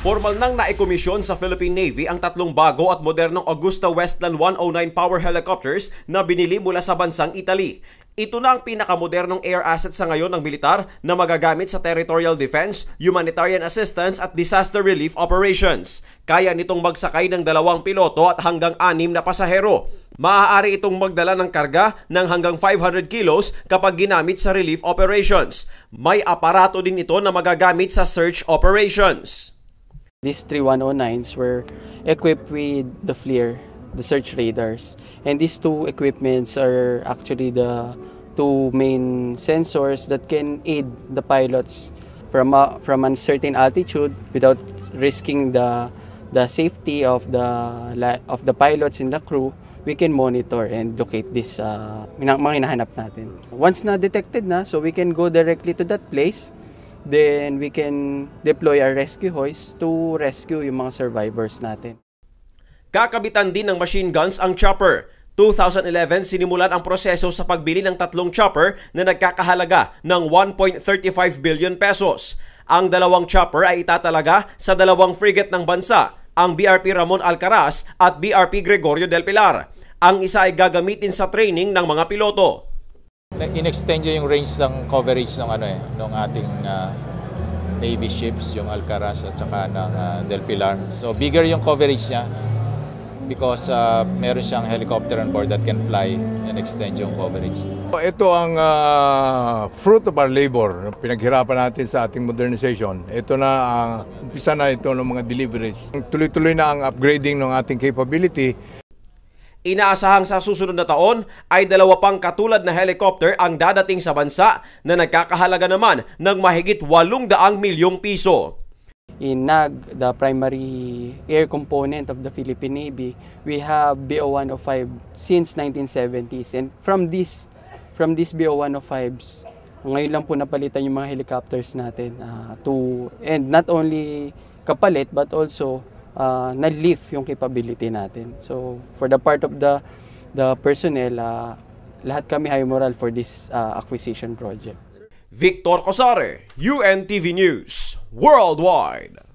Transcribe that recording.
Formal nang naikomisyon sa Philippine Navy ang tatlong bago at modernong Augusta Westland 109 power helicopters na binili mula sa bansang Italy. Ito na ang pinakamodernong air asset sa ngayon ng militar na magagamit sa territorial defense, humanitarian assistance at disaster relief operations. Kaya nitong magsakay ng 2 piloto at hanggang 6 na pasahero. Maaari itong magdala ng karga ng hanggang 500 kilos kapag ginamit sa relief operations. May aparato din ito na magagamit sa search operations. These 3109s were equipped with the FLIR, the search radars. And these two equipments are actually the two main sensors that can aid the pilots from a certain altitude without risking the safety of the pilots and the crew. We can monitor and locate this mga hinahanap natin. Once na detected na, so we can go directly to that place. Then we can deploy our rescue hoist to rescue yung mga survivors natin. Kakabitan din ng machine guns ang chopper. 2011 sinimulan ang proseso sa pagbili ng 3 chopper na nagkakahalaga ng 1.35 billion pesos. Ang 2 chopper ay itatalaga sa 2 frigate ng bansa, ang BRP Ramon Alcaraz at BRP Gregorio del Pilar. Ang isa ay gagamitin sa training ng mga piloto. In-extend yung range ng coverage ng ng ating Navy ships, yung Alcaraz at saka ng Del Pilar. So bigger yung coverage niya because meron siyang helicopter on board that can fly and extend yung coverage. Ito ang fruit of our labor, pinaghirapan natin sa ating modernization. Ito na ang umpisa na ito ng mga deliveries. Tuloy-tuloy na ang upgrading ng ating capability. Inaasahang sa susunod na taon ay 2 pang katulad na helicopter ang dadating sa bansa na nagkakahalaga naman ng mahigit 800 milyong piso. In NAG, the primary air component of the Philippine Navy, we have BO-105 since 1970s. And from these BO-105s, ngayon lang po napalitan yung mga helicopters natin and not only kapalit but also na-lift yung capability natin. So for the part of the personnel, lahat kami high moral for this acquisition project. Victor Cosare, UNTV News, Worldwide.